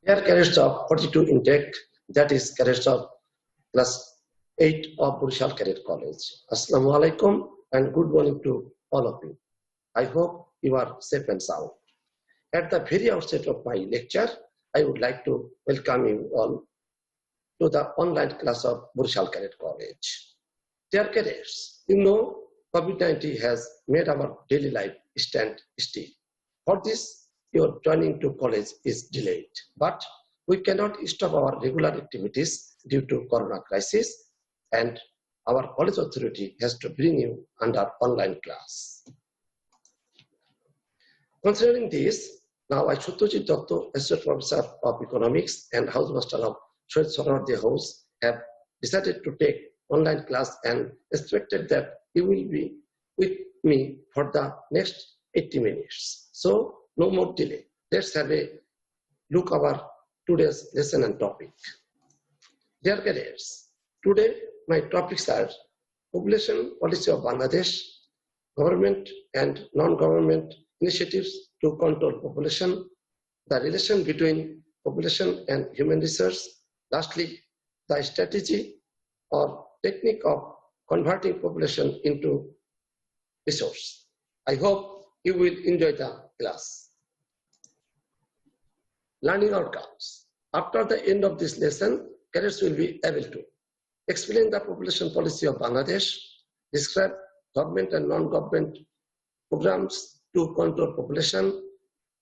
Dear cadets of 42 intake, that is cadets of class 8 of Burishal Cadet College. Assalamu alaikum and good morning to all of you. I hope you are safe and sound. At the very outset of my lecture, I would like to welcome you all to the online class of Burishal Cadet College. Dear cadets, you know COVID-19 has made our daily life stand still. For this, your joining to college is delayed. But we cannot stop our regular activities due to Corona crisis, and our college authority has to bring you under online class. Considering this, now I, Satyajit Datta, Associate Professor of Economics and Housemaster of Syed Sohrawardi House, have decided to take online class and expected that you will be with me for the next 80 minutes. So no more delay. Let's have a look our today's lesson and topic. Dear cadets, today my topics are population policy of Bangladesh, government and non-government initiatives to control population, the relation between population and human resource, lastly, the strategy or technique of converting population into resource. I hope you will enjoy the class. Learning outcomes. After the end of this lesson, cadets will be able to explain the population policy of Bangladesh, describe government and non-government programs to control population,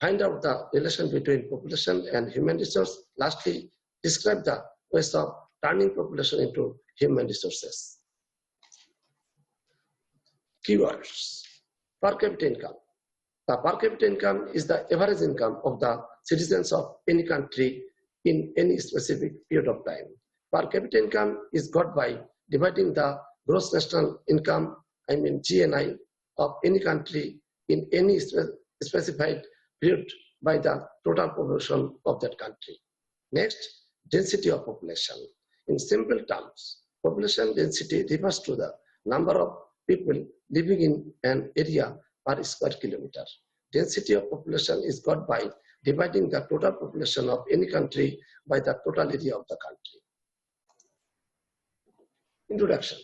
find out the relation between population and human resource, lastly, describe the ways of turning population into human resources. Keywords. Per capita income. The per capita income is the average income of the citizens of any country in any specific period of time. Per capita income is got by dividing the gross national income, GNI, of any country in any specified period by the total population of that country. Next, density of population. In simple terms, population density refers to the number of people living in an area per square kilometer. Density of population is got by dividing the total population of any country by the total area of the country. Introduction.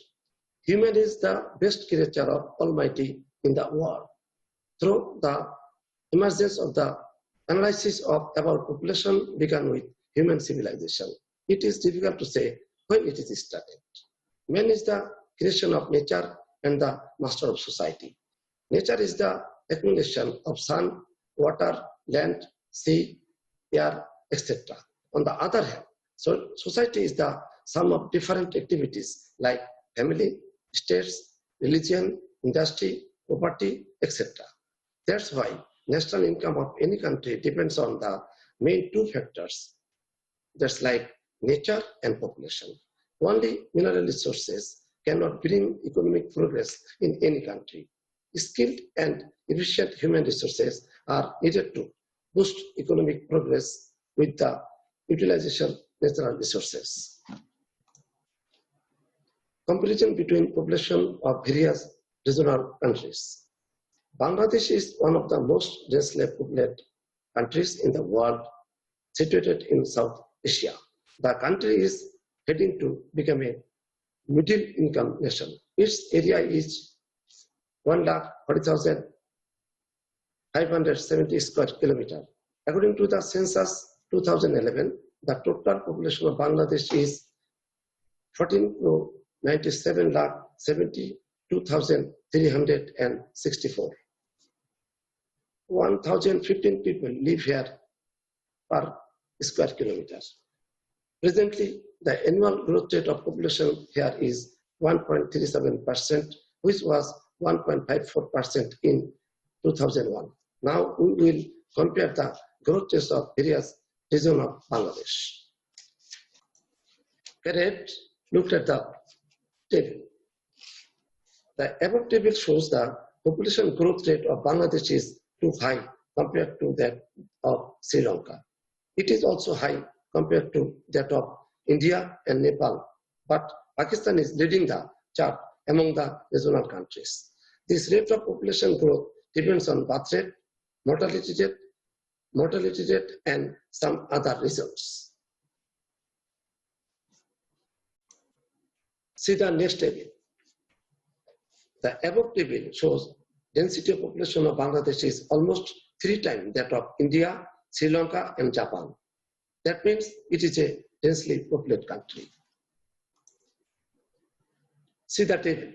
Human is the best creature of Almighty in the world. Through the emergence of the analysis of about population began with human civilization. It is difficult to say when it is started. Man is the creation of nature and the master of society. Nature is the accumulation of sun, water, land, sea, air, etc. On the other hand, so society is the sum of different activities like family, states, religion, industry, property, etc. That's why national income of any country depends on the main two factors. That's like nature and population. Only mineral resources cannot bring economic progress in any country. Skilled and efficient human resources are needed to boost economic progress with the utilization of natural resources. Comparison between population of various regional countries. Bangladesh is one of the most densely populated countries in the world, situated in South Asia. The country is heading to become a middle income nation. Its area is 140,570 square kilometers. According to the census 2011, the total population of Bangladesh is 14,97,72,364. 1,015 people live here per square kilometer. Presently, the annual growth rate of population here is 1.37%, which was 1.54% in 2001. Now we will compare the growth rates of various regions of Bangladesh. Cadets looked at the table. The above table shows the population growth rate of Bangladesh is too high compared to that of Sri Lanka. It is also high compared to that of India and Nepal, but Pakistan is leading the chart among the regional countries. This rate of population growth depends on birth rate, mortality rate, mortality rate, and some other results. See the next table. The above table shows density of population of Bangladesh is almost 3 times that of India, Sri Lanka, and Japan. That means it is a densely populated country. See the table.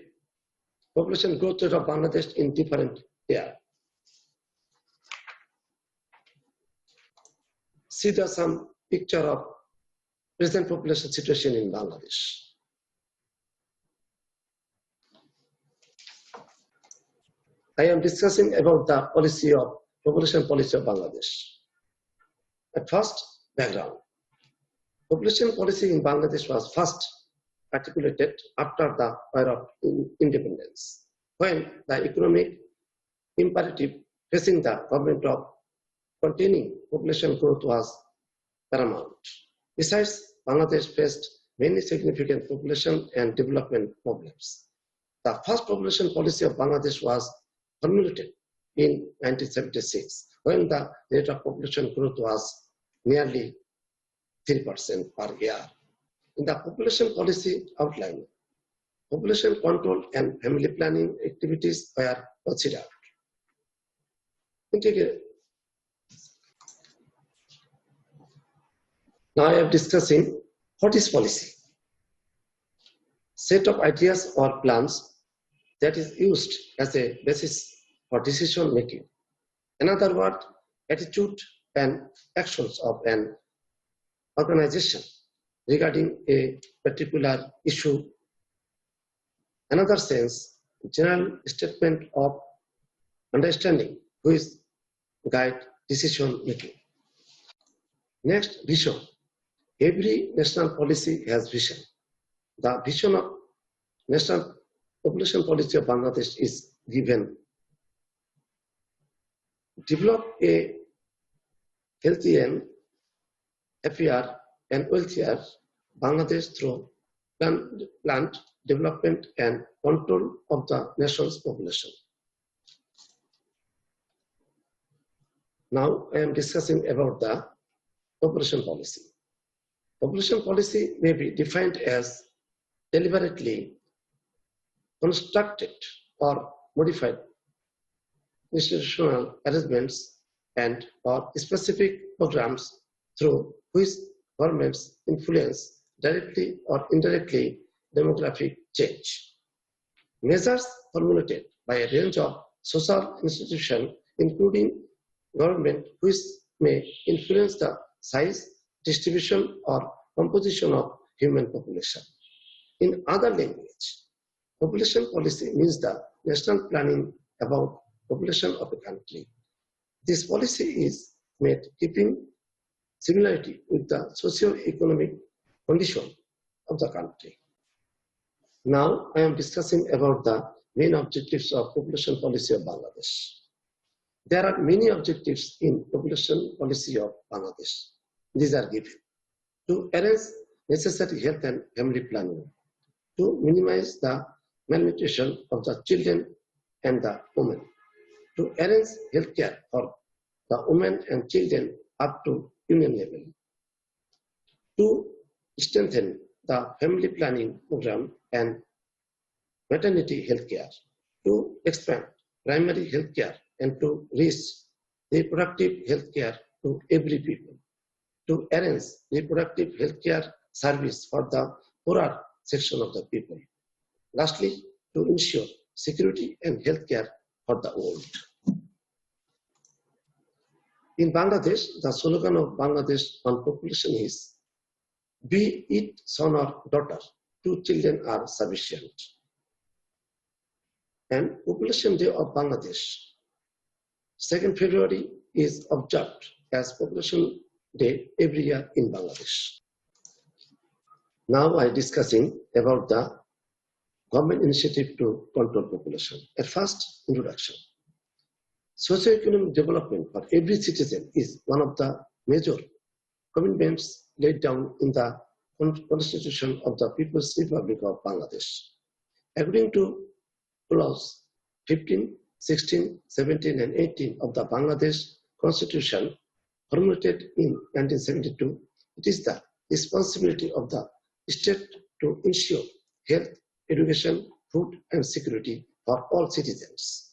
Population growth rate of Bangladesh in different years. See the some picture of present population situation in Bangladesh. I am discussing about the population policy of Bangladesh. At first, background. Population policy in Bangladesh was first articulated after the era of independence, when the economic imperative facing the government of containing population growth was paramount. Besides, Bangladesh faced many significant population and development problems. The first population policy of Bangladesh was formulated in 1976, when the rate of population growth was nearly 3% per year. In the population policy outline, population control and family planning activities were considered. Now I am discussing what is policy. Set of ideas or plans that is used as a basis for decision making. In other words, attitude and actions of an organization regarding a particular issue. Another sense, general statement of understanding which guide decision making. Next, vision. Every national policy has vision. The vision of national population policy of Bangladesh is given. Develop a healthy and happier and wealthier Bangladesh through planned development and control of the nation's population. Now I am discussing about the population policy. Population policy may be defined as deliberately constructed or modified institutional arrangements and or specific programs through which governments influence directly or indirectly demographic change. Measures formulated by a range of social institutions, including government, which may influence the size, distribution, or composition of human population. In other language, population policy means the national planning about population of a country. This policy is made keeping similarity with the socio-economic condition of the country. Now I am discussing about the main objectives of population policy of Bangladesh. There are many objectives in population policy of Bangladesh. These are given. To arrange necessary health and family planning, to minimize the malnutrition of the children and the women, to arrange health care for the women and children up to union level, to strengthen the family planning program and maternity health care, to expand primary health care and to reach reproductive health care to every people, to arrange reproductive health care service for the poorer section of the people. Lastly, to ensure security and health care for the old. In Bangladesh, the slogan of Bangladesh on population is, be it son or daughter, 2 children are sufficient. And Population Day of Bangladesh, 2nd February is observed as Population Day every year in Bangladesh. Now I am discussing about the government initiative to control population. At first, introduction. Socio-economic development for every citizen is one of the major commitments laid down in the Constitution of the People's Republic of Bangladesh. According to Clause 15, 16, 17, and 18 of the Bangladesh Constitution, formulated in 1972, it is the responsibility of the state to ensure health, education, food, and security for all citizens.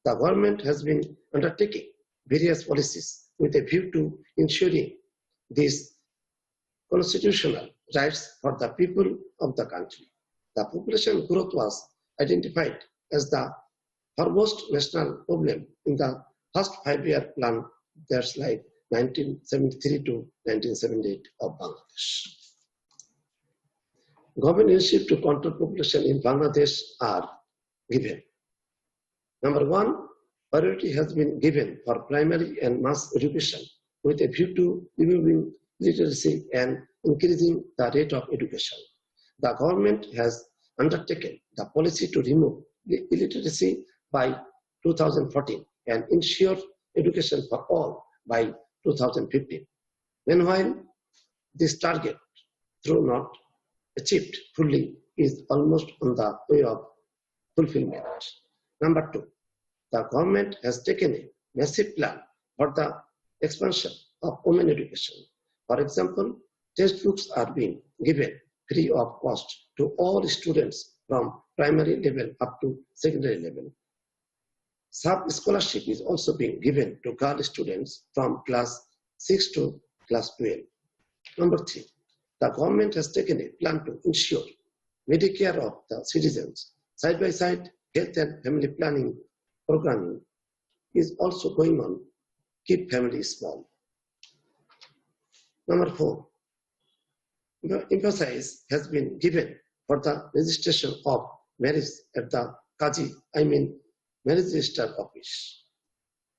The government has been undertaking various policies with a view to ensuring these constitutional rights for the people of the country. The population growth was identified as the foremost national problem in the first 5-year plan, that's like 1973 to 1978 of Bangladesh. Government initiatives to control population in Bangladesh are given. Number one, priority has been given for primary and mass education with a view to removing illiteracy and increasing the rate of education. The government has undertaken the policy to remove illiteracy by 2014 and ensure education for all by 2015. Meanwhile, this target, though not achieved fully, is almost on the way of fulfillment. Number two, the government has taken a massive plan for the expansion of women education. For example, textbooks are being given free of cost to all students from primary level up to secondary level. Sub-scholarship is also being given to girl students from class 6 to class 12. Number three, the government has taken a plan to ensure Medicare of the citizens. Side by side, health and family planning programming is also going on, keep families small. Number four, emphasis has been given for the registration of marriage at the marriage register office.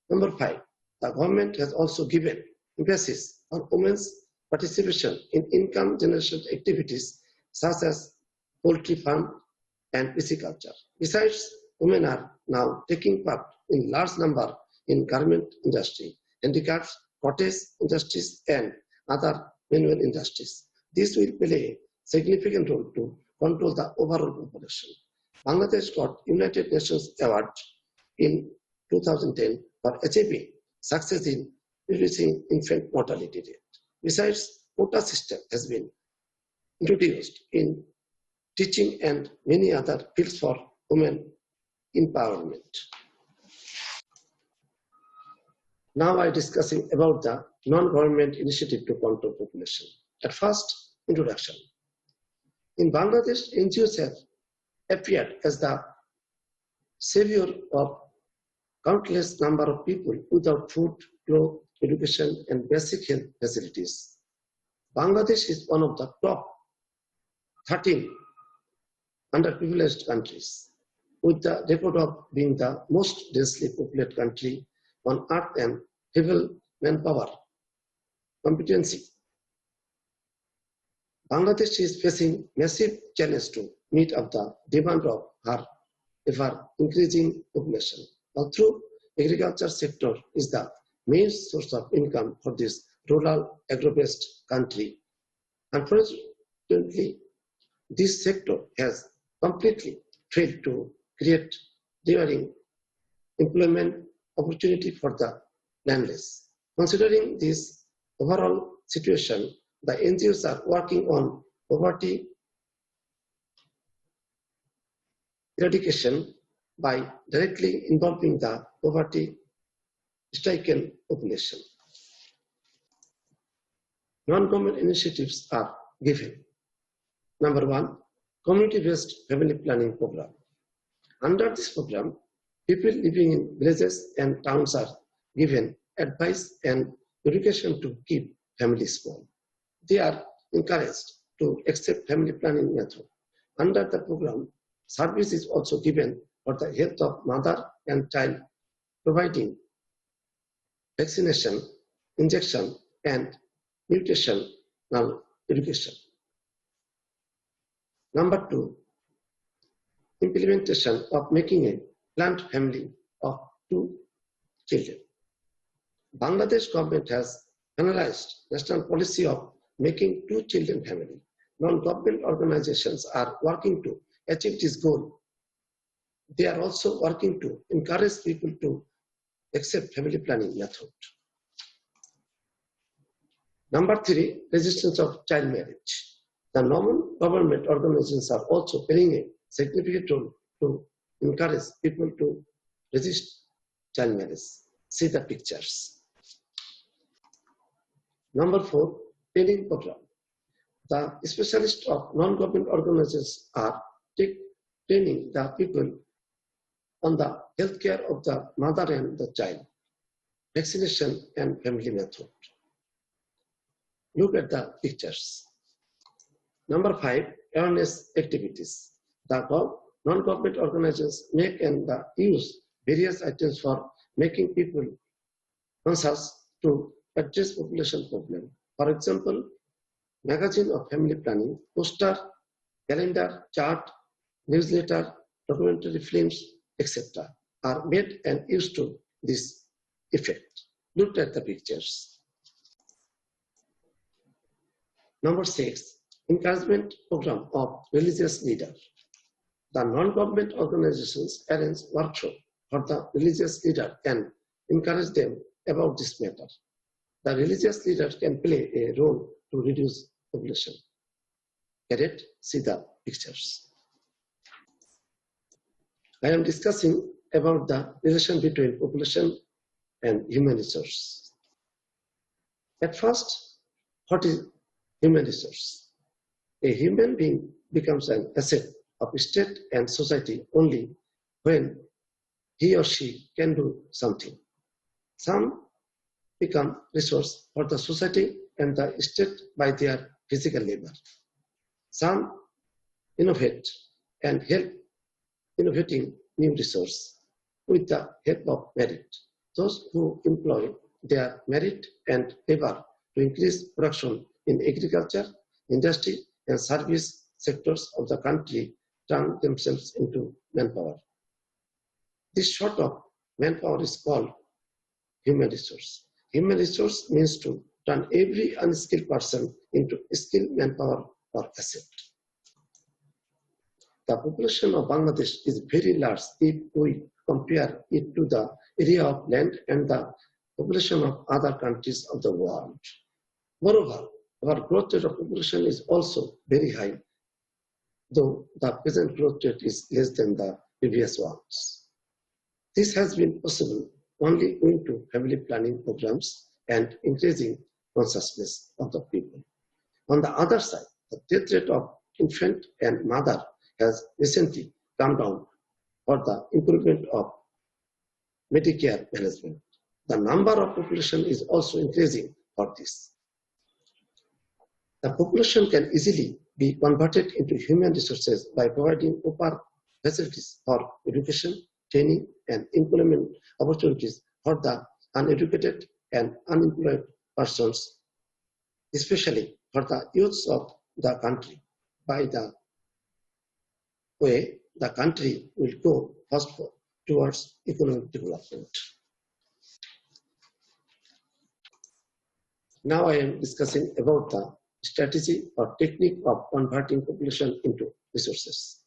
Number five, the government has also given emphasis on women's participation in income generation activities such as poultry farm and pisciculture. Besides, women are now taking part in large number in garment industry, handicrafts, cottage industries, and other manual industries. This will play a significant role to control the overall population. Bangladesh got United Nations Award in 2010 for achieving success in reducing infant mortality rate. Besides, quota system has been introduced in teaching and many other fields for women empowerment. Now I am discussing about the non-government initiative to control population. At first, introduction. In Bangladesh, NGOs have appeared as the savior of countless number of people without food, clothes, education, and basic health facilities. Bangladesh is one of the top 13 underprivileged countries, with the record of being the most densely populated country on earth and feeble manpower competency. Bangladesh is facing massive challenge to meet up the demand of her ever increasing population. Although agriculture sector is the main source of income for this rural agro-based country, unfortunately, this sector has completely failed to create enduring employment opportunity for the landless. Considering this overall situation, the NGOs are working on poverty eradication by directly involving the poverty-stricken population. Non-government initiatives are given. Number one, community-based family planning program. Under this program, people living in villages and towns are given advice and education to keep families small. They are encouraged to accept family planning method. Under the program, service is also given for the health of mother and child, providing vaccination, injection, and nutritional education. Number two, implementation of making a planned family of 2 children. Bangladesh government has finalized national policy of making 2 children family. Non-government organizations are working to achieve this goal. They are also working to encourage people to accept family planning method. Number 3, resistance of child marriage. The non-government organizations are also playing a significant role to encourage people to resist child marriage. See the pictures. Number 4, training program. The specialists of non-government organizations are training the people on the health care of the mother and the child, vaccination and family method. Look at the pictures. Number 5, awareness activities. The non-government organizations make and use various items for making people conscious to address population problem. For example, magazine of family planning, poster, calendar, chart, newsletter, documentary films, etc. are made and used to this effect. Look at the pictures. Number 6, encouragement program of religious leaders. The non-government organizations arrange workshops for the religious leader and encourage them about this matter. The religious leaders can play a role to reduce population. Get it? See the pictures. I am discussing about the relation between population and human resource. At first, what is human resource? A human being becomes an asset of state and society only when he or she can do something. Some become resource for the society and the state by their physical labor. Some innovate and help innovating new resource with the help of merit. Those who employ their merit and labor to increase production in agriculture, industry, and service sectors of the country turn themselves into manpower. This sort of manpower is called human resource. Human resource means to turn every unskilled person into skilled manpower or asset. The population of Bangladesh is very large if we compare it to the area of land and the population of other countries of the world. Moreover, our growth rate of population is also very high, though the present growth rate is less than the previous ones. This has been possible only owing to family planning programs and increasing consciousness of the people. On the other side, the death rate of infant and mother has recently come down for the improvement of Medicare management. The number of population is also increasing for this. The population can easily be converted into human resources by providing proper facilities for education, training, and employment opportunities for the uneducated and unemployed persons, especially for the youths of the country. By the way, the country will go first towards economic development. Now I am discussing about the strategy or technique of converting population into resources.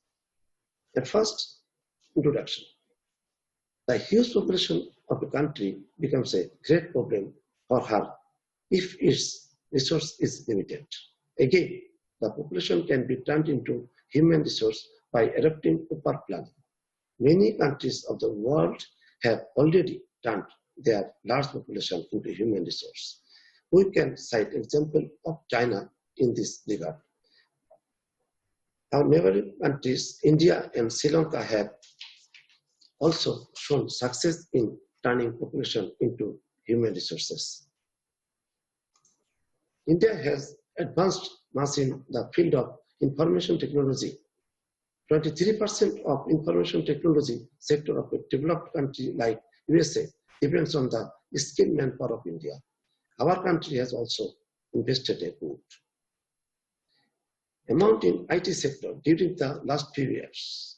At first, introduction. The huge population of a country becomes a great problem for her if its resource is limited. Again, the population can be turned into human resource by adopting proper planning. Many countries of the world have already turned their large population into human resource. We can cite example of China in this regard. Our neighboring countries, India and Sri Lanka, have also shown success in turning population into human resources. India has advanced much in the field of information technology. 23% of information technology sector of a developed country like USA depends on the skilled manpower of India. Our country has also invested a good amount in IT sector during the last few years.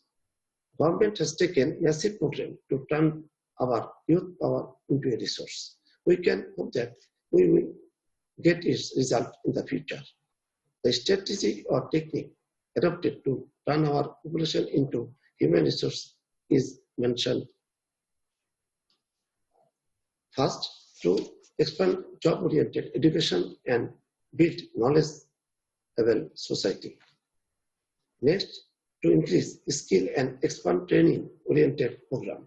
Government has taken massive program to turn our youth power into a resource. We can hope that we will get its result in the future. The strategy or technique adopted to turn our population into human resource is mentioned. First, through expand job-oriented education and build knowledge-able society. Next, to increase skill and expand training-oriented program.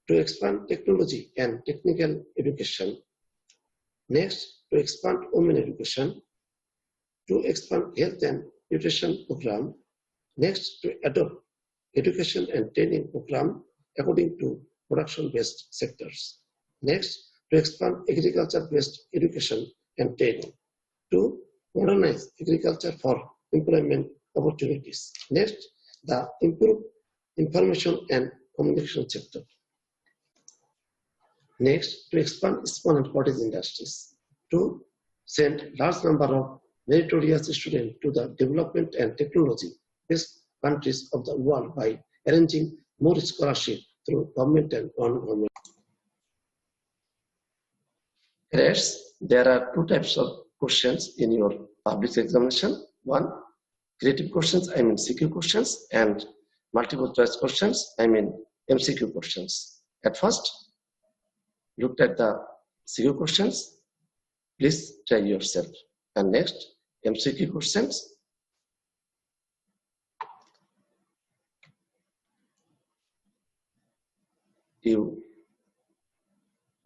To expand technology and technical education. Next, to expand women education. To expand health and nutrition program. Next, to adopt education and training program according to production-based sectors. Next, to expand agriculture-based education and training. To modernize agriculture for employment opportunities. Next, the improve information and communication sector. Next, to expand small and cottage industries. To send large number of meritorious students to the development and technology-based countries of the world by arranging more scholarship through government and non-government. There are two types of questions in your public examination. One, creative questions, I mean CQ questions, and multiple choice questions, I mean MCQ questions. At first, look at the CQ questions. Please try yourself. And next, MCQ questions. You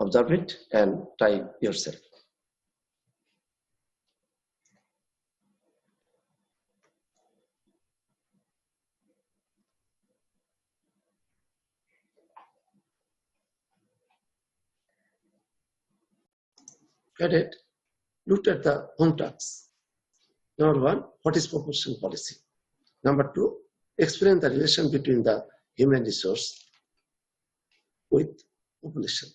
observe it and try yourself. Cadet looked at the home tasks. Number one, what is population policy? Number two, explain the relation between the human resource with population.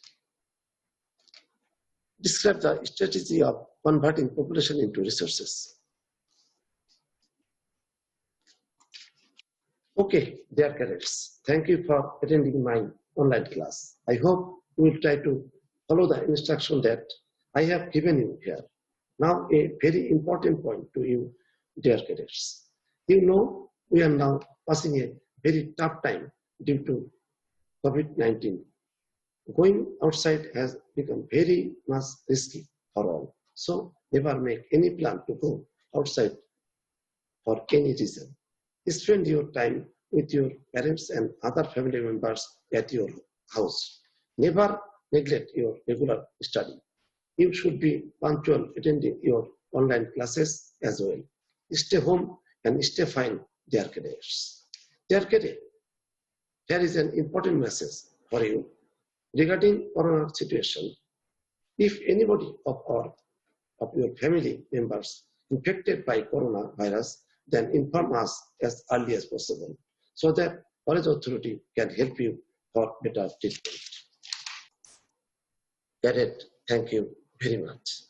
Describe the strategy of converting population into resources. Okay, dear cadets, thank you for attending my online class. I hope you will try to follow the instruction that I have given you here. Now, a very important point to you, dear cadets. You know, we are now passing a very tough time due to COVID-19. Going outside has become very much risky for all. So never make any plan to go outside for any reason. Spend your time with your parents and other family members at your house. Never neglect your regular study. You should be punctual attending your online classes as well. Stay home and stay fine, dear cadets. Dear cadet, here is an important message for you regarding corona situation. If anybody of your family members infected by coronavirus, then inform us as early as possible so that college authority can help you for better treatment. Cadet, thank you very much.